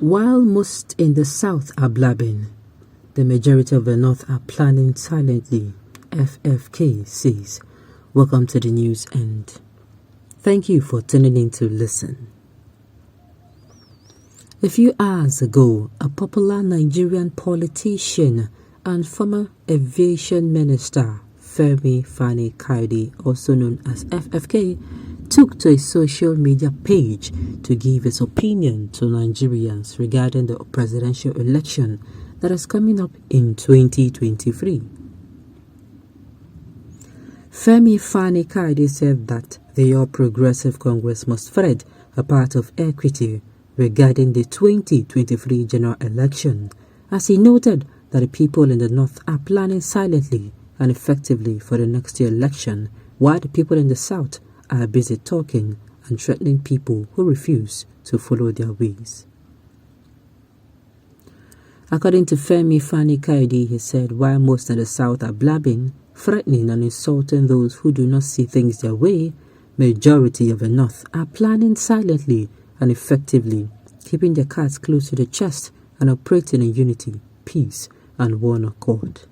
While most in the South are blabbing, the majority of the North are planning silently, FFK says. Welcome to the news and thank you for tuning in to listen. A few hours ago, a popular Nigerian politician and former aviation minister, Femi Fani-Kayode, also known as FFK, took to a social media page to give his opinion to Nigerians regarding the presidential election that is coming up in 2023. Femi Fani-Kayode said that the All Progressive Congress must thread a path of equity regarding the 2023 general election, as he noted that the people in the North are planning silently and effectively for the next year election, while the people in the South are busy talking and threatening people who refuse to follow their ways. According to Femi Fani-Kayode, he said while most in the South are blabbing, threatening and insulting those who do not see things their way, majority of the North are planning silently and effectively, keeping their cards close to the chest and operating in unity, peace, and one accord.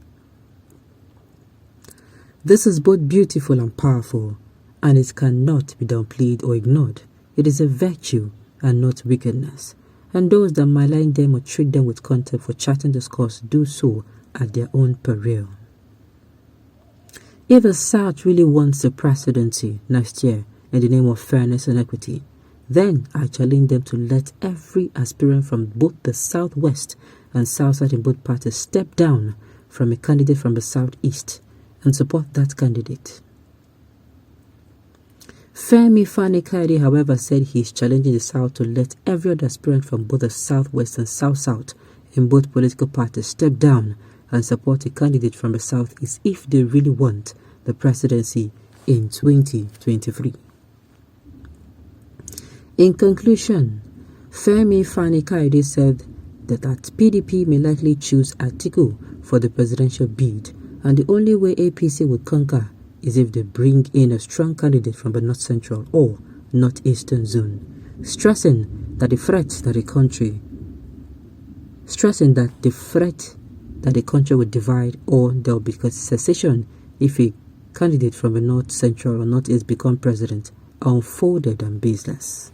This is both beautiful and powerful, and it cannot be downplayed or ignored. It is a virtue and not wickedness, and those that malign them or treat them with contempt for chatting discourse do so at their own peril. If the South really wants the presidency next year in the name of fairness and equity, then I challenge them to let every aspirant from both the Southwest and Southside in both parties step down from a candidate from the Southeast and support that candidate. Femi Fani-Kayode, however, said he is challenging the South to let every other aspirant from both the Southwest and South-South in both political parties step down and support a candidate from the Southeast if they really want the presidency in 2023. In conclusion, Femi Fani-Kayode said that PDP may likely choose Atiku for the presidential bid, and the only way APC would conquer is if they bring in a strong candidate from the North Central or Northeastern zone, stressing that the threat that the country would divide or there will be secession if a candidate from the North Central or Northeast become president, unfolded and baseless.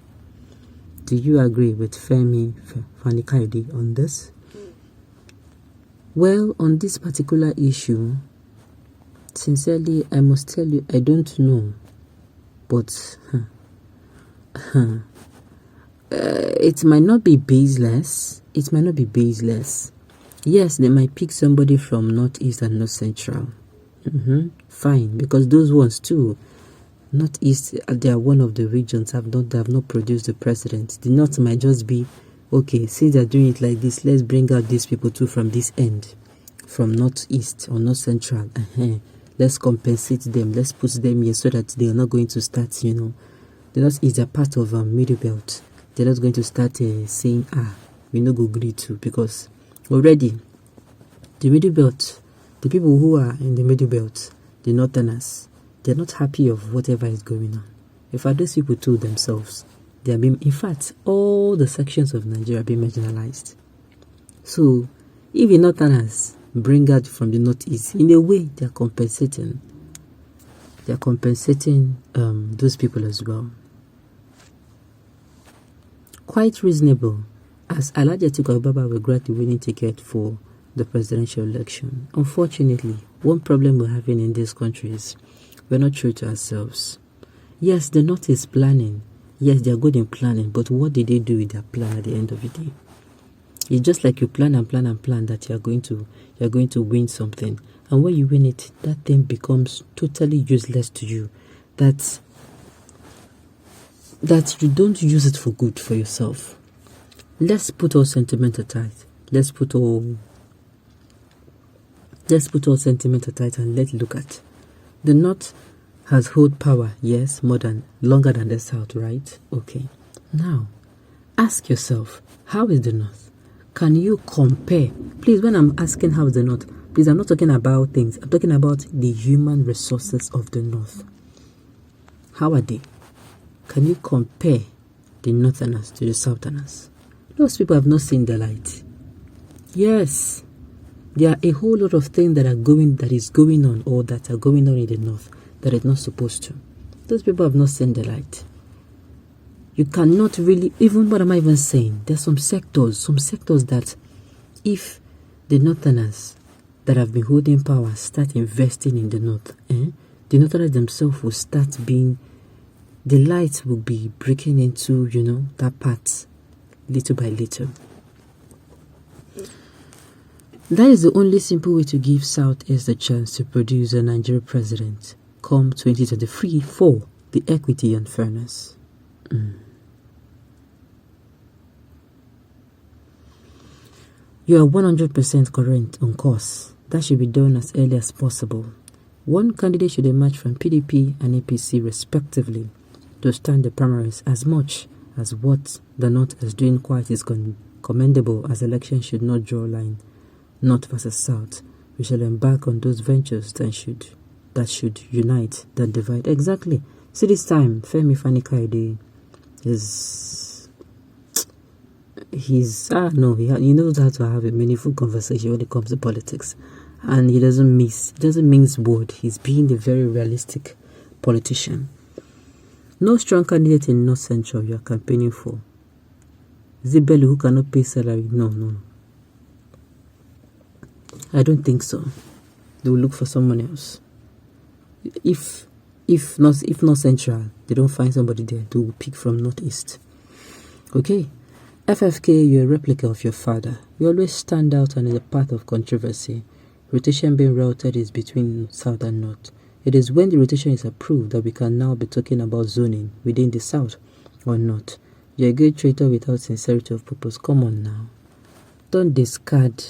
Do you agree with Femi Fani-Kayode on this? Well, on this particular issue, sincerely, I must tell you, I don't know. But it might not be baseless. It might not be baseless. Yes, they might pick somebody from Northeast and North Central. Fine, because those ones too, Northeast, they are one of the regions they have not produced the president. The North might just be, okay, since they're doing it like this, let's bring out these people too from this end, from Northeast or North Central. Let's compensate them. Let's put them here so that they are not going to start, the Northeast are part of Middle Belt. They're not going to start saying, we no go agree to, because already the Middle Belt, the people who are in the Middle Belt, the Northerners, they're not happy of whatever is going on. In fact, these people told themselves, they are being, in fact, all the sections of Nigeria are being marginalized. So, if the Northerners bring out from the Northeast, in a way, they are compensating. They are compensating those people as well. Quite reasonable, as Alhaji Atiku Abubakar will grant the winning ticket for the presidential election. Unfortunately, one problem we're having in this country is we're not true to ourselves. Yes, the North is planning. Yes, they're good in planning, but what did they do with their plan at the end of the day? It's just like you plan and plan and plan that you're going to win something, and when you win it, that thing becomes totally useless to you. That you don't use it for good for yourself. Let's put all sentiment aside. Let's put all sentiment aside and let's look at the North has hold power, yes, longer than the South, right? Okay. Now, ask yourself, how is the North? Can you compare? Please, when I'm asking how is the North, please, I'm not talking about things. I'm talking about the human resources of the North. How are they? Can you compare the Northerners to the Southerners? Those people have not seen the light. Yes, there are a whole lot of things that is going on, or that are going on in the north that is not supposed to. Those people have not seen the light. You cannot really, even what am I even saying? There's some sectors that if the northerners that have been holding power start investing in the north, the northerners themselves will start being, the light will be breaking into, that part little by little. That is the only simple way to give Southeast a chance to produce a Nigerian president come 2023 for the equity and fairness. You are 100% correct on course. That should be done as early as possible. One candidate should emerge from PDP and APC respectively to stand the primaries. As much as what the North is doing quite is commendable, as elections should not draw a line North versus South. We shall embark on those ventures that should unite, that divide. Exactly. See, this time Femi Fani-Kayode he knows how to have a meaningful conversation when it comes to politics, and he doesn't mince word. He's being a very realistic politician. No strong candidate in North Central you are campaigning for. Is it Bello who cannot pay salary? No. I don't think so. They will look for someone else. If not Central, they don't find somebody there, they will pick from Northeast. Okay. FFK, you're a replica of your father. You always stand out and in the path of controversy. Rotation being routed is between South and North. It is when the rotation is approved that we can now be talking about zoning within the South or not. You're a great traitor without sincerity of purpose. Come on now. Don't discard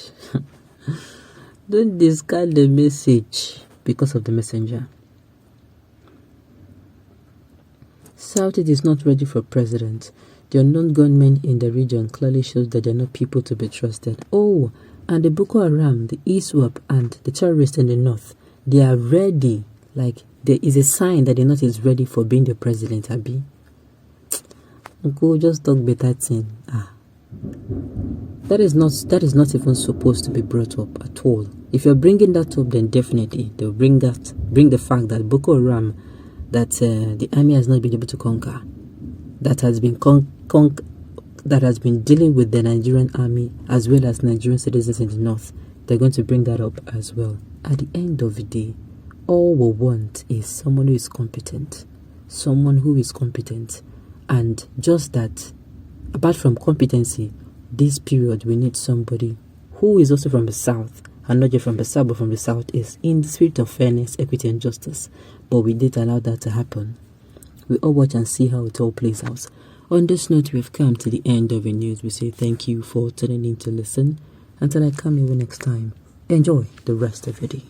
the message because of the messenger. South is not ready for president. The unknown gunmen in the region clearly shows that they're not people to be trusted. Oh, and the Boko Haram, the ISWAP, and the terrorists in the north, they are ready. Like, there is a sign that the north is ready for being the president, Abi. Uncle, just talk better thing. That is not even supposed to be brought up at all. If you're bringing that up, then definitely they'll bring the fact that Boko Haram, that the army has not been able to conquer, that has been that has been dealing with the Nigerian army as well as Nigerian citizens in the north. They're going to bring that up as well. At the end of the day, all we want is someone who is competent. And just that, apart from competency, this period we need somebody who is also from the south, and not just from the south but from the southeast, in the spirit of fairness, equity and justice. But we did allow that to happen. We all watch and see how it all plays out. On this note, we've come to the end of the news. We say thank you for tuning in to listen. Until I come here next time, enjoy the rest of your day.